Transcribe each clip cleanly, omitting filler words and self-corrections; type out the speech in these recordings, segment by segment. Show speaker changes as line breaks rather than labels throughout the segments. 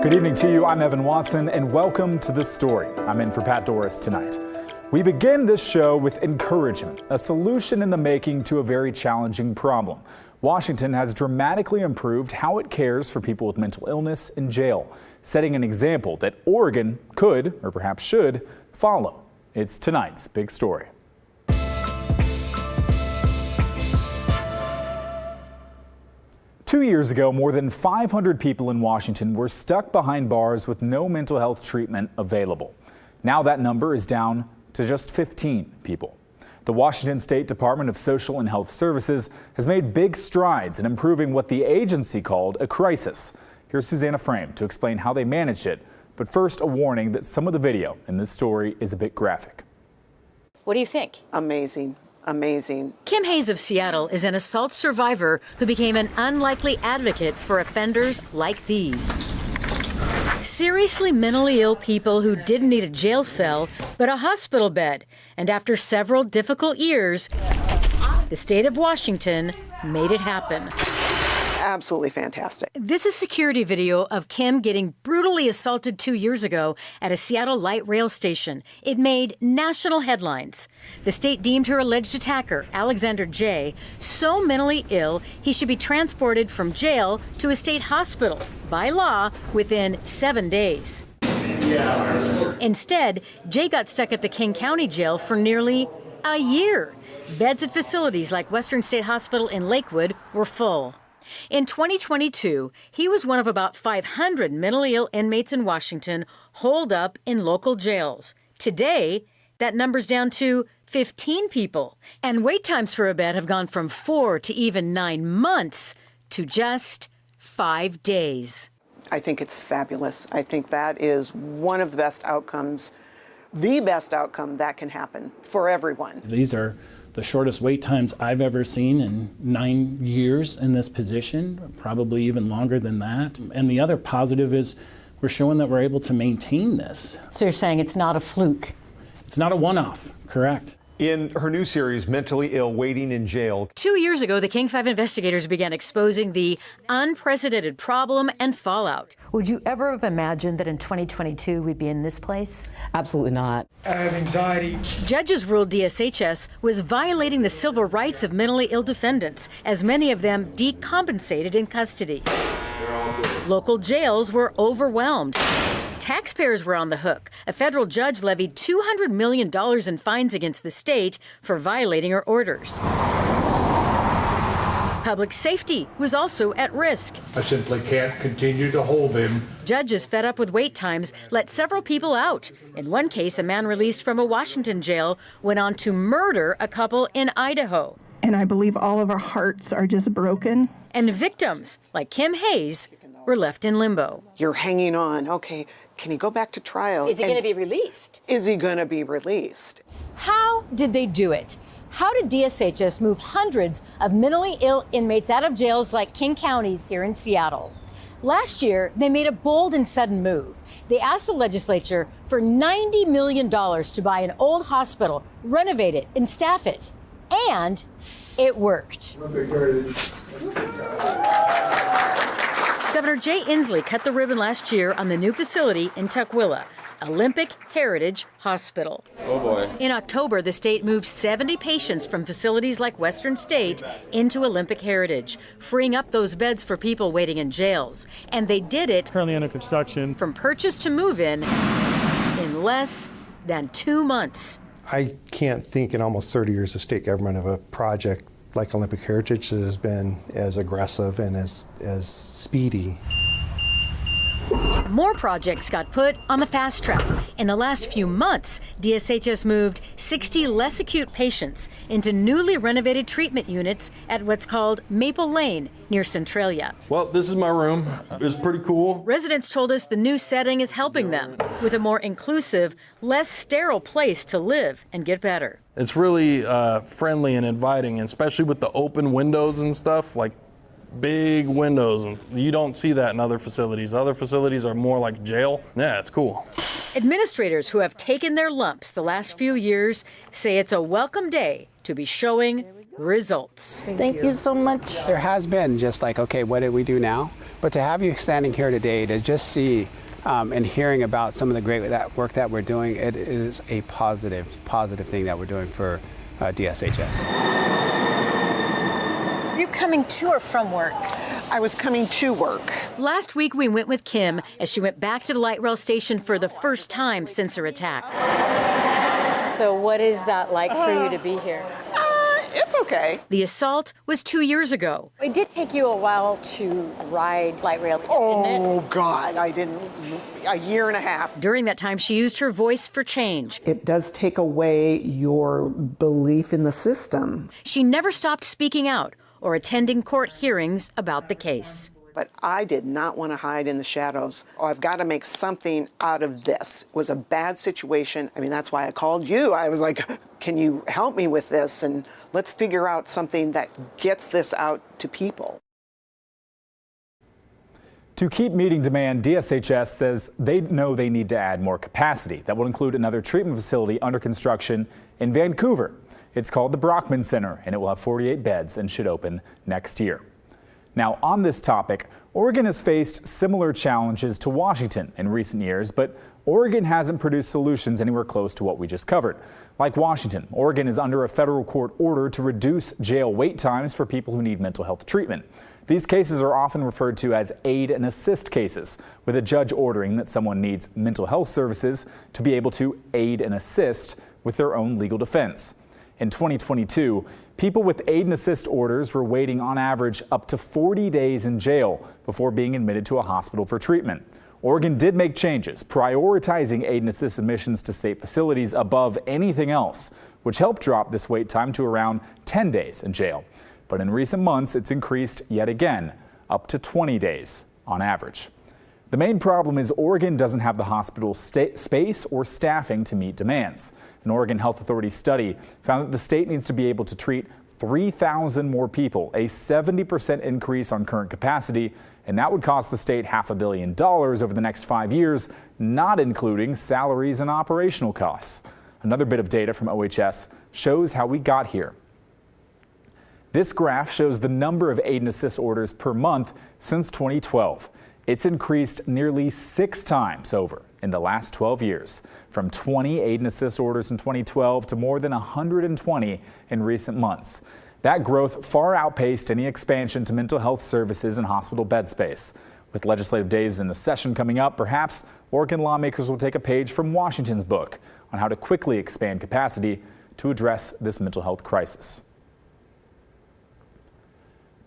Good evening to you. I'm Evan Watson, and welcome to The Story. I'm in for Pat Doris tonight. We begin this show with encouragement, a solution in the making to a very challenging problem. Washington has dramatically improved how it cares for people with mental illness in jail, setting an example that Oregon could, or perhaps should, follow. It's tonight's big story. Two years ago, more than 500 people in Washington were stuck behind bars with no mental health treatment available. Now that number is down to just 15 people. The Washington State Department of Social and Health Services has made big strides in improving what the agency called a crisis. Here's Susanna Frame to explain how they managed it. But first, a warning that some of the video in this story is a bit graphic.
What do you think?
Amazing. Amazing.
Kim Hayes of Seattle is an assault survivor who became an unlikely advocate for offenders like these. Seriously mentally ill people who didn't need a jail cell, but a hospital bed. And after several difficult years, the state of Washington made it happen.
Absolutely fantastic.
This is security video of Kim getting brutally assaulted 2 years ago at a Seattle light rail station. It made national headlines. The state deemed her alleged attacker, Alexander J., so mentally ill he should be transported from jail to a state hospital by law within 7 days. Instead, Jay got stuck at the King County Jail for nearly a year. Beds at facilities like Western State Hospital in Lakewood were full. In 2022, he was one of about 500 mentally ill inmates in Washington holed up in local jails. Today, that number's down to 15 people, and wait times for a bed have gone from 4 to even 9 months to just 5 days.
I think it's fabulous. I think that is one of the best outcomes, the best outcome that can happen for everyone.
These are the shortest wait times I've ever seen in 9 years in this position, probably even longer than that. And the other positive is we're showing that we're able to maintain this.
So you're saying it's not a fluke?
It's not a one-off, correct.
In her new series, Mentally Ill Waiting in Jail.
2 years ago, the King 5 investigators began exposing the unprecedented problem and fallout.
Would you ever have imagined that in 2022 we'd be in this place?
Absolutely not.
I have anxiety.
Judges ruled DSHS was violating the civil rights of mentally ill defendants, as many of them decompensated in custody. Local jails were overwhelmed. Taxpayers were on the hook. A federal judge levied $200 million in fines against the state for violating her orders. Public safety was also at risk.
I simply can't continue to hold him.
Judges fed up with wait times let several people out. In one case, a man released from a Washington jail went on to murder a couple in Idaho.
And I believe all of our hearts are just broken.
And victims, like Kim Hayes, were left in limbo.
You're hanging on. Okay, can he go back to trial?
Is he going to be released?
Is he going to be released?
How did they do it? How did DSHS move hundreds of mentally ill inmates out of jails like King County's here in Seattle? Last year, they made a bold and sudden move. They asked the legislature for $90 million to buy an old hospital, renovate it, and staff it. And it worked. Governor Jay Inslee cut the ribbon last year on the new facility in Tukwila, Olympic Heritage Hospital.
Oh boy.
In October, the state moved 70 patients from facilities like Western State into Olympic Heritage, freeing up those beds for people waiting in jails. And they did it
currently under construction
from purchase to move-in less than 2 months.
I can't think in almost 30 years of state government of a project like Olympic Heritage that has been as aggressive and as speedy.
More projects got put on the fast track. In the last few months, DSHS moved 60 less acute patients into newly renovated treatment units at what's called Maple Lane near Centralia.
Well, this is my room. It's pretty cool.
Residents told us the new setting is helping them with a more inclusive, less sterile place to live and get better.
It's really friendly and inviting, especially with the open windows and stuff, like big windows. You don't see that in other facilities. Other facilities are more like jail. Yeah, it's cool.
Administrators who have taken their lumps the last few years say it's a welcome day to be showing results.
Thank you so much.
There has been just like, okay, what do we do now? But to have you standing here today to just see and hearing about some of the great work that we're doing, it is a positive thing that we're doing for DSHS.
You're coming to or from work?
I was coming to work.
Last week we went with Kim as she went back to the light rail station for the first time since her attack.
So what is that like for you to be here?
It's okay.
The assault was 2 years ago.
It did take you a while to ride light rail, didn't it?
Oh, God, I didn't. A year and a half.
During that time, she used her voice for change.
It does take away your belief in the system.
She never stopped speaking out or attending court hearings about the case.
But I did not want to hide in the shadows. Oh, I've got to make something out of this. It was a bad situation. I mean, that's why I called you. I was like, can you help me with this? And let's figure out something that gets this out to people.
To keep meeting demand, DSHS says they know they need to add more capacity. That will include another treatment facility under construction in Vancouver. It's called the Brockman Center, and it will have 48 beds and should open next year. Now, on this topic, Oregon has faced similar challenges to Washington in recent years, but Oregon hasn't produced solutions anywhere close to what we just covered. Like Washington, Oregon is under a federal court order to reduce jail wait times for people who need mental health treatment. These cases are often referred to as aid and assist cases, with a judge ordering that someone needs mental health services to be able to aid and assist with their own legal defense. In 2022, people with aid and assist orders were waiting on average up to 40 days in jail before being admitted to a hospital for treatment. Oregon did make changes, prioritizing aid and assist admissions to state facilities above anything else, which helped drop this wait time to around 10 days in jail. But in recent months, it's increased yet again, up to 20 days on average. The main problem is Oregon doesn't have the hospital space or staffing to meet demands. An Oregon Health Authority study found that the state needs to be able to treat 3,000 more people, a 70% increase on current capacity, and that would cost the state $500 million over the next 5 years, not including salaries and operational costs. Another bit of data from OHS shows how we got here. This graph shows the number of aid and assist orders per month since 2012. It's increased nearly 6 times over in the last 12 years, from 20 aid and assist orders in 2012 to more than 120 in recent months. That growth far outpaced any expansion to mental health services and hospital bed space. With legislative days in the session coming up, perhaps Oregon lawmakers will take a page from Washington's book on how to quickly expand capacity to address this mental health crisis.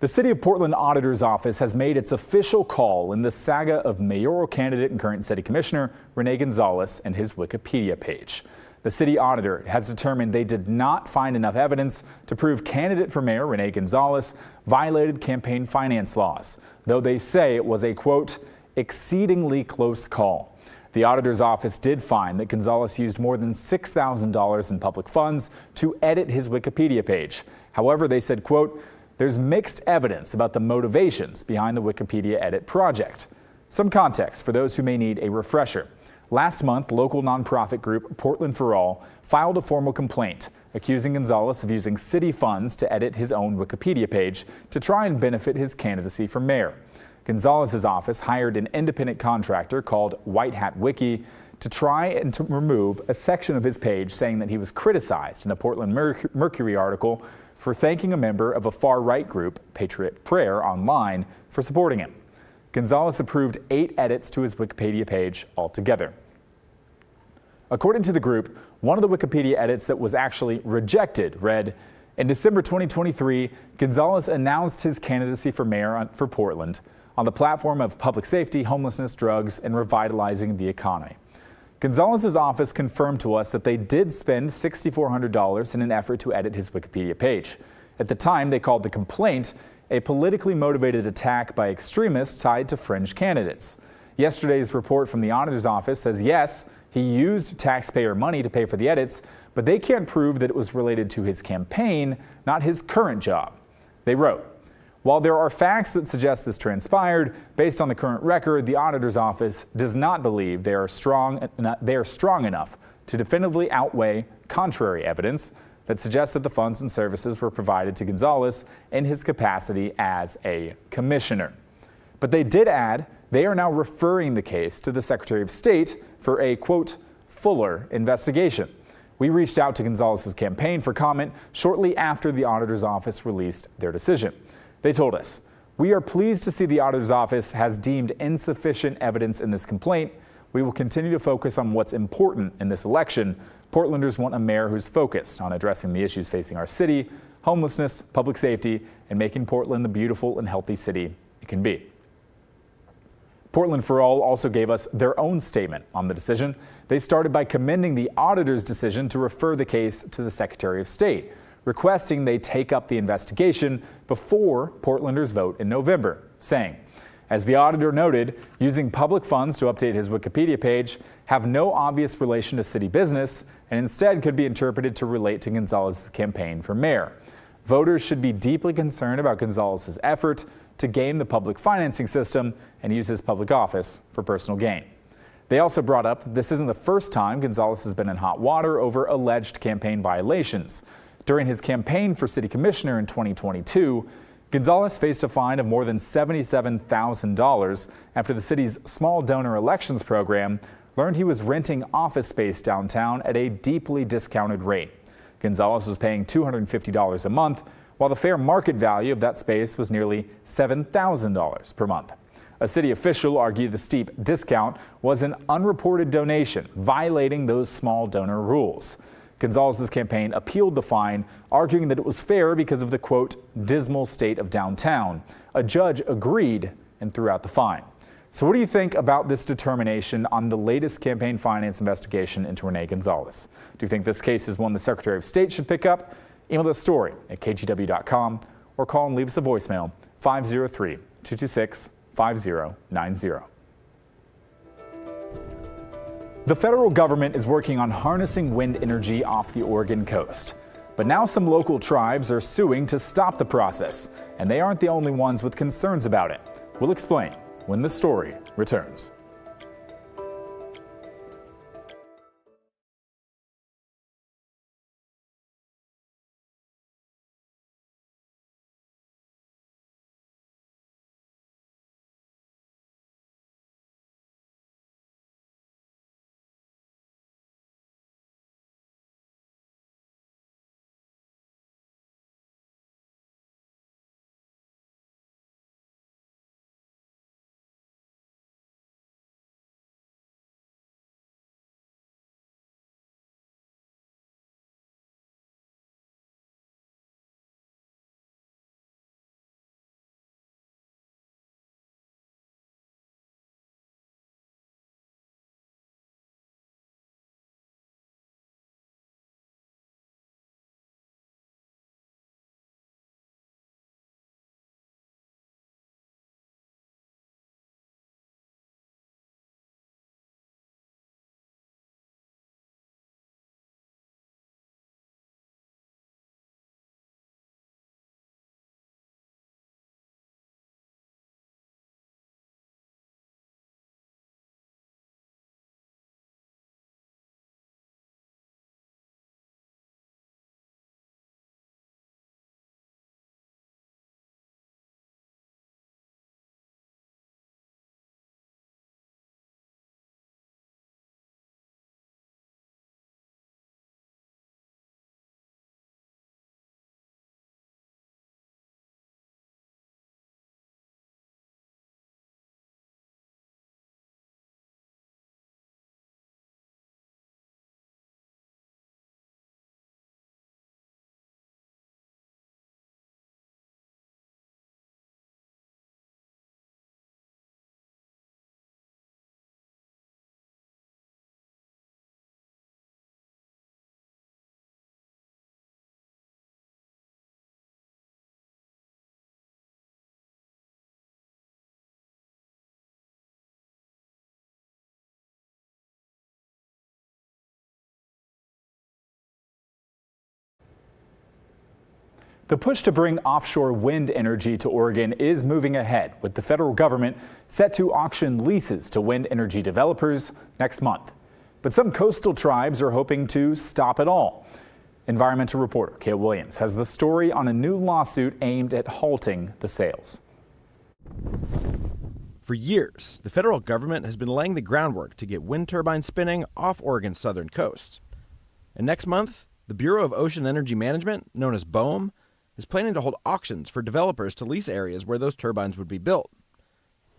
The City of Portland Auditor's Office has made its official call in the saga of mayoral candidate and current city commissioner Rene Gonzalez and his Wikipedia page. The city auditor has determined they did not find enough evidence to prove candidate for mayor Rene Gonzalez violated campaign finance laws, though they say it was a, quote, exceedingly close call. The auditor's office did find that Gonzalez used more than $6,000 in public funds to edit his Wikipedia page. However, they said, quote, there's mixed evidence about the motivations behind the Wikipedia edit project. Some context for those who may need a refresher. Last month, local nonprofit group Portland for All filed a formal complaint accusing Gonzalez of using city funds to edit his own Wikipedia page to try and benefit his candidacy for mayor. Gonzalez's office hired an independent contractor called White Hat Wiki to try and to remove a section of his page saying that he was criticized in a Portland Mercury article for thanking a member of a far-right group, Patriot Prayer, online for supporting him. Gonzalez approved 8 edits to his Wikipedia page altogether. According to the group, one of the Wikipedia edits that was actually rejected read, in December 2023, Gonzalez announced his candidacy for mayor for Portland on the platform of public safety, homelessness, drugs, and revitalizing the economy. Gonzalez's office confirmed to us that they did spend $6,400 in an effort to edit his Wikipedia page. At the time, they called the complaint a politically motivated attack by extremists tied to fringe candidates. Yesterday's report from the auditor's office says yes, he used taxpayer money to pay for the edits, but they can't prove that it was related to his campaign, not his current job. They wrote, while there are facts that suggest this transpired, based on the current record, the auditor's office does not believe they are strong enough to definitively outweigh contrary evidence that suggests that the funds and services were provided to Gonzalez in his capacity as a commissioner. But they did add they are now referring the case to the Secretary of State for a, quote, fuller investigation. We reached out to Gonzalez's campaign for comment shortly after the auditor's office released their decision. They told us, "We are pleased to see the auditor's office has deemed insufficient evidence in this complaint. We will continue to focus on what's important in this election. Portlanders want a mayor who's focused on addressing the issues facing our city, homelessness, public safety, and making Portland the beautiful and healthy city it can be." Portland for All also gave us their own statement on the decision. They started by commending the auditor's decision to refer the case to the Secretary of State, requesting they take up the investigation before Portlanders vote in November, saying, as the auditor noted, using public funds to update his Wikipedia page have no obvious relation to city business and instead could be interpreted to relate to Gonzalez's campaign for mayor. Voters should be deeply concerned about Gonzalez's effort to game the public financing system and use his public office for personal gain. They also brought up that this isn't the first time Gonzalez has been in hot water over alleged campaign violations. During his campaign for city commissioner in 2022, Gonzalez faced a fine of more than $77,000 after the city's small donor elections program learned he was renting office space downtown at a deeply discounted rate. Gonzalez was paying $250 a month, while the fair market value of that space was nearly $7,000 per month. A city official argued the steep discount was an unreported donation, violating those small donor rules. Gonzalez's campaign appealed the fine, arguing that it was fair because of the, quote, dismal state of downtown. A judge agreed and threw out the fine. So what do you think about this determination on the latest campaign finance investigation into Rene Gonzalez? Do you think this case is one the Secretary of State should pick up? Email the story at kgw.com or call and leave us a voicemail 503-226-5090. The federal government is working on harnessing wind energy off the Oregon coast. But now some local tribes are suing to stop the process, and they aren't the only ones with concerns about it. We'll explain when the story returns. The push to bring offshore wind energy to Oregon is moving ahead, with the federal government set to auction leases to wind energy developers next month. But some coastal tribes are hoping to stop it all. Environmental reporter Kale Williams has the story on a new lawsuit aimed at halting the sales.
For years, the federal government has been laying the groundwork to get wind turbines spinning off Oregon's southern coast. And next month, the Bureau of Ocean Energy Management, known as BOEM, is planning to hold auctions for developers to lease areas where those turbines would be built.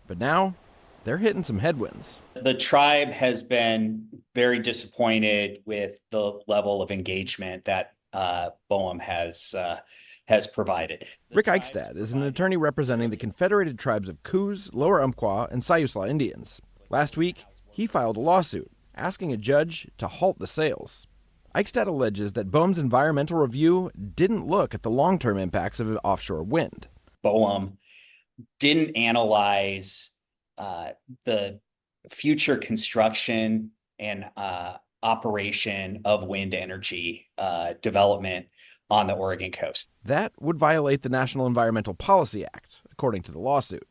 But now, they're hitting some headwinds.
The tribe has been very disappointed with the level of engagement that BOEM has provided.
Rick Eichstadt is an attorney representing the Confederated Tribes of Coos, Lower Umpqua, and Siuslaw Indians. Last week, he filed a lawsuit asking a judge to halt the sales. Eichstadt alleges that BOEM's environmental review didn't look at the long-term impacts of offshore wind.
BOEM didn't analyze the future construction and operation of wind energy development on the Oregon coast.
That would violate the National Environmental Policy Act, according to the lawsuit.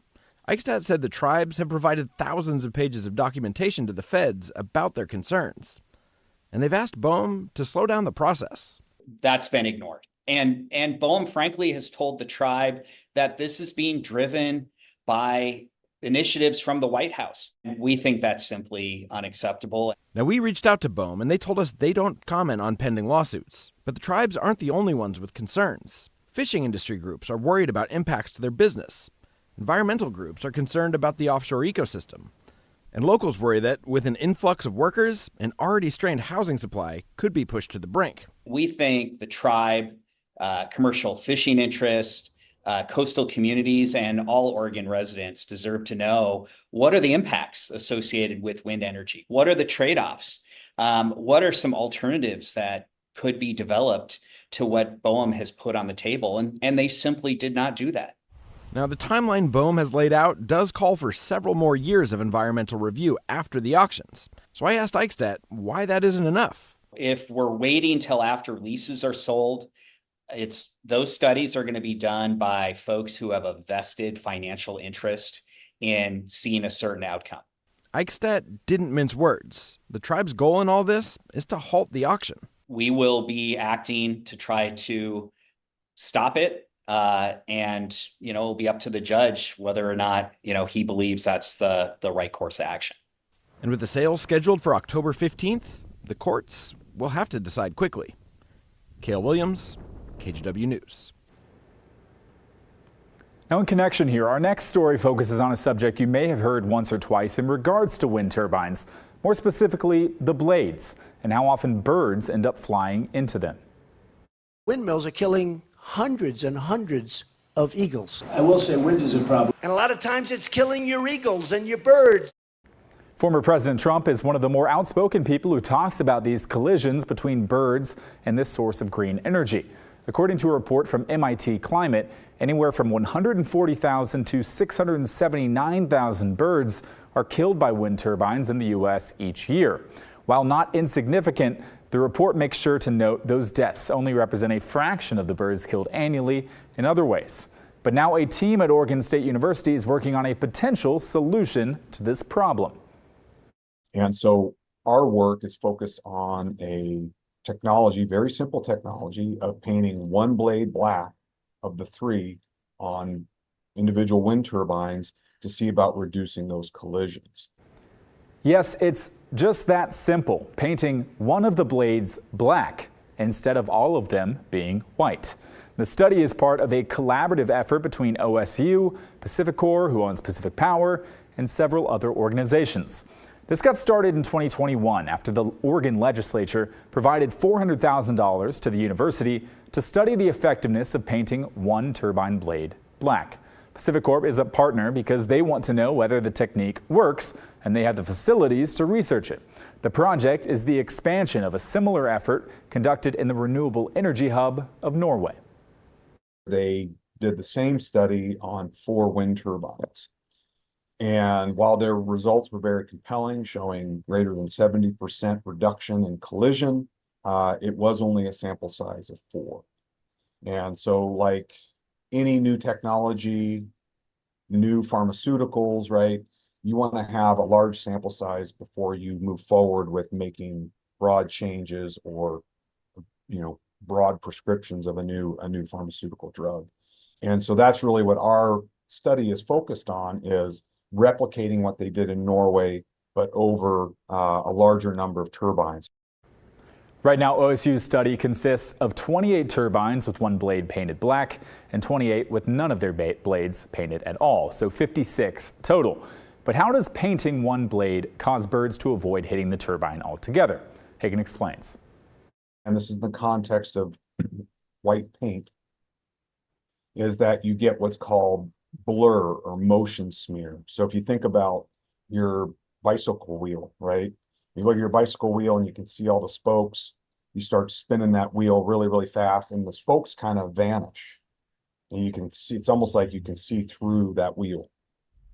Eichstadt said the tribes have provided thousands of pages of documentation to the feds about their concerns, and they've asked BOEM to slow down the process.
That's been ignored. And BOEM, frankly, has told the tribe that this is being driven by initiatives from the White House. And we think that's simply unacceptable.
Now, we reached out to BOEM, and they told us they don't comment on pending lawsuits. But the tribes aren't the only ones with concerns. Fishing industry groups are worried about impacts to their business. Environmental groups are concerned about the offshore ecosystem. And locals worry that with an influx of workers, an already strained housing supply could be pushed to the brink.
We think the tribe, commercial fishing interest, coastal communities, and all Oregon residents deserve to know what are the impacts associated with wind energy? What are the trade-offs? What are some alternatives that could be developed to what BOEM has put on the table? And they simply did not do that.
Now, the timeline BOEM has laid out does call for several more years of environmental review after the auctions. So I asked Eichstadt why that isn't enough.
If we're waiting till after leases are sold, those studies are going to be done by folks who have a vested financial interest in seeing a certain outcome.
Eichstadt didn't mince words. The tribe's goal in all this is to halt the auction.
We will be acting to try to stop it. And it'll be up to the judge whether or not, he believes that's the right course of action.
And with the sales scheduled for October 15th, the courts will have to decide quickly. Kale Williams, KGW News.
Now, in connection here, our next story focuses on a subject you may have heard once or twice in regards to wind turbines, more specifically the blades, and how often birds end up flying into them.
Windmills are killing hundreds and hundreds of eagles. I will say wind is a problem. And a lot of times it's killing your eagles and your birds.
Former President Trump is one of the more outspoken people who talks about these collisions between birds and this source of green energy. According to a report from MIT Climate, anywhere from 140,000 to 679,000 birds are killed by wind turbines in the U.S. each year. While not insignificant, the report makes sure to note those deaths only represent a fraction of the birds killed annually in other ways. But now a team at Oregon State University is working on a potential solution to this problem.
And so our work is focused on a technology, very simple technology, of painting one blade black of the three on individual wind turbines to see about reducing those collisions.
Yes, it's just that simple, painting one of the blades black instead of all of them being white. The study is part of a collaborative effort between OSU, PacifiCorp, who owns Pacific Power, and several other organizations. This got started in 2021 after the Oregon legislature provided $400,000 to the university to study the effectiveness of painting one turbine blade black. PacifiCorp is a partner because they want to know whether the technique works, and they have the facilities to research it. The project is the expansion of a similar effort conducted in the renewable energy hub of Norway.
They did the same study on 4 wind turbines. And while their results were very compelling, showing greater than 70% reduction in collision, it was only a sample size of 4. And so, like any new technology, new pharmaceuticals, right, you want to have a large sample size before you move forward with making broad changes or, broad prescriptions of a new pharmaceutical drug. And so that's really what our study is focused on, is replicating what they did in Norway, but over a larger number of turbines.
Right now, OSU's study consists of 28 turbines with one blade painted black and 28 with none of their blades painted at all, so 56 total. But how does painting one blade cause birds to avoid hitting the turbine altogether? Hagen explains.
And this is in the context of white paint, is that you get what's called blur or motion smear. So if you think about your bicycle wheel, right? You look at your bicycle wheel and you can see all the spokes. You start spinning that wheel really, really fast and the spokes kind of vanish. And you can see, it's almost like you can see through that wheel.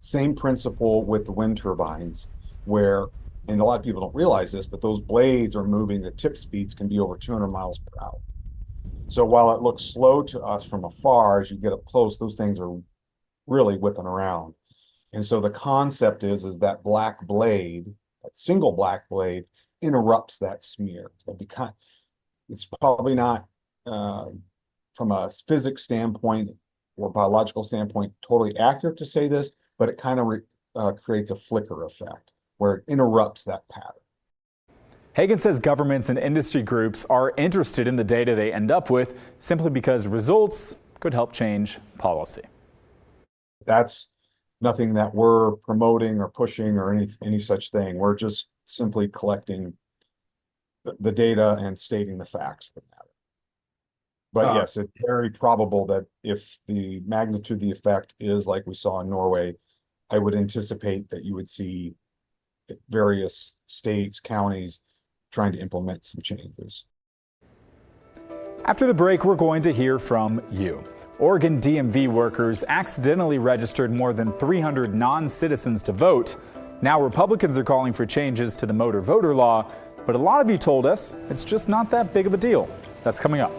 Same principle with the wind turbines, where, and a lot of people don't realize this, but those blades are moving, the tip speeds can be over 200 miles per hour. So while it looks slow to us from afar, as you get up close, those things are really whipping around. And so the concept is that black blade, that single black blade, interrupts that smear. It's probably not, from a physics standpoint or biological standpoint, totally accurate to say this, but it kind of creates a flicker effect where it interrupts that pattern.
Hagen says governments and industry groups are interested in the data they end up with simply because results could help change policy.
That's nothing that we're promoting or pushing or any such thing. We're just simply collecting the data and stating the facts of the matter. But yes, it's very probable that if the magnitude of the effect is like we saw in Norway, I would anticipate that you would see various states, counties trying to implement some changes.
After the break, we're going to hear from you. Oregon DMV workers accidentally registered more than 300 non-citizens to vote. Now Republicans are calling for changes to the motor voter law, but a lot of you told us it's just not that big of a deal. That's coming up.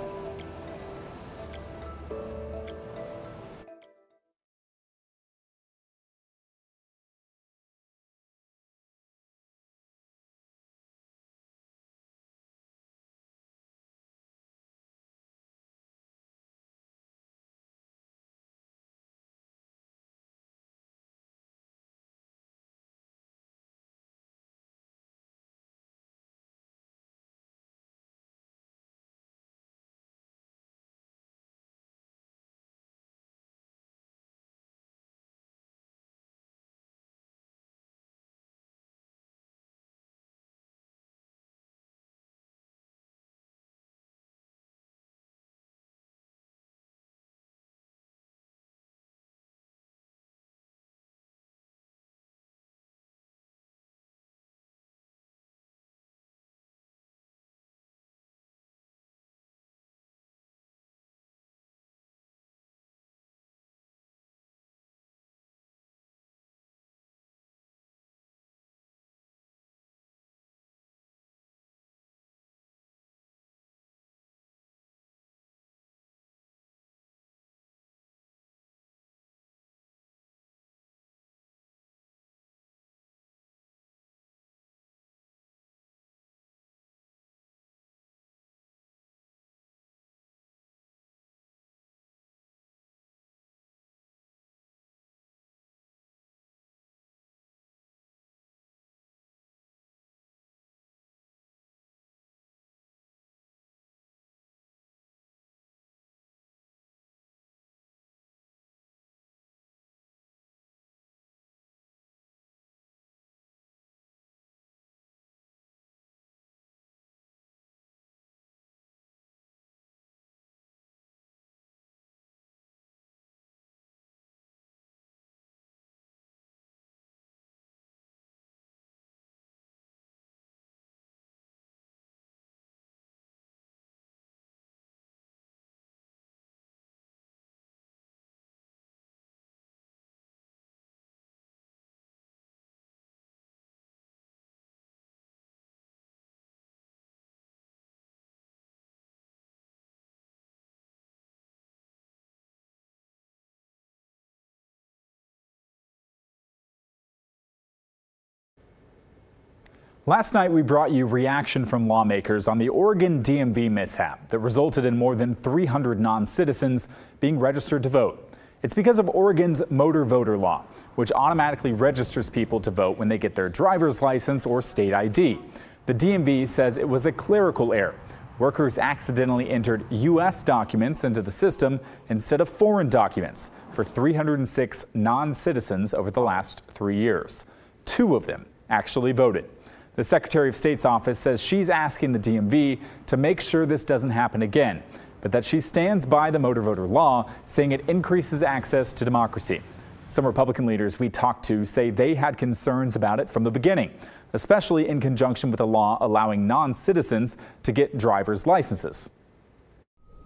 Last night, we brought you reaction from lawmakers on the Oregon DMV mishap that resulted in more than 300 non-citizens being registered to vote. It's because of Oregon's motor voter law, which automatically registers people to vote when they get their driver's license or state ID. The DMV says it was a clerical error. Workers accidentally entered U.S. documents into the system instead of foreign documents for 306 non-citizens over the last 3 years. 2 of them actually voted. The Secretary of State's office says she's asking the DMV to make sure this doesn't happen again, but that she stands by the motor voter law, saying it increases access to democracy. Some Republican leaders we talked to say they had concerns about it from the beginning, especially in conjunction with a law allowing non-citizens to get driver's licenses.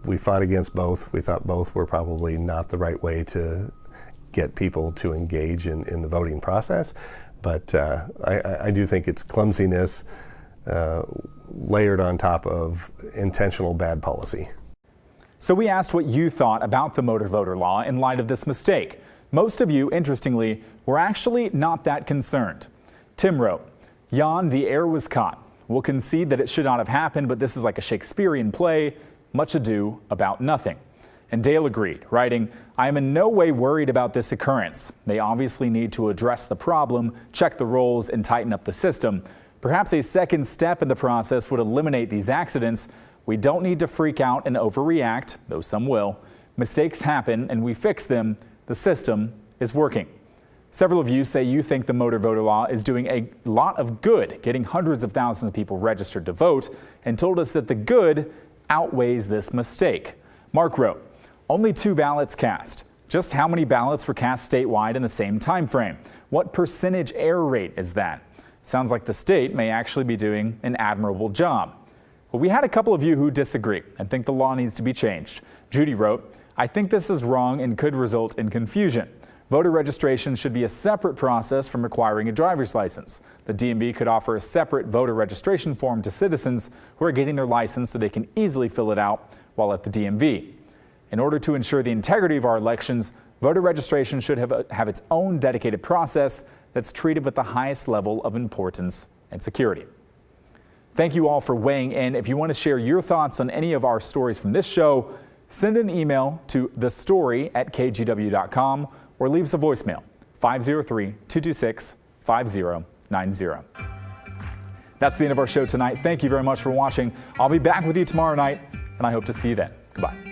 We fought against both. We thought both were probably not the right way to get people to engage in the voting process. But I do think it's clumsiness layered on top of intentional bad policy.
So we asked what you thought about the motor voter law in light of this mistake. Most of you, interestingly, were actually not that concerned. Tim wrote, "Jan, the air was caught. We'll concede that it should not have happened, but this is like a Shakespearean play, much ado about nothing." And Dale agreed, writing, "I am in no way worried about this occurrence. They obviously need to address the problem, check the roles, and tighten up the system. Perhaps a second step in the process would eliminate these accidents. We don't need to freak out and overreact, though some will. Mistakes happen and we fix them. The system is working." Several of you say you think the motor voter law is doing a lot of good, getting hundreds of thousands of people registered to vote, and told us that the good outweighs this mistake. Mark wrote, "Only 2 ballots cast. Just how many ballots were cast statewide in the same time frame? What percentage error rate is that? Sounds like the state may actually be doing an admirable job." Well, we had a couple of you who disagree and think the law needs to be changed. Judy wrote, "I think this is wrong and could result in confusion. Voter registration should be a separate process from requiring a driver's license. The DMV could offer a separate voter registration form to citizens who are getting their license so they can easily fill it out while at the DMV. In order to ensure the integrity of our elections, voter registration should have its own dedicated process that's treated with the highest level of importance and security." Thank you all for weighing in. If you want to share your thoughts on any of our stories from this show, send an email to thestory@kgw.com or leave us a voicemail, 503-226-5090. That's the end of our show tonight. Thank you very much for watching. I'll be back with you tomorrow night, and I hope to see you then. Goodbye.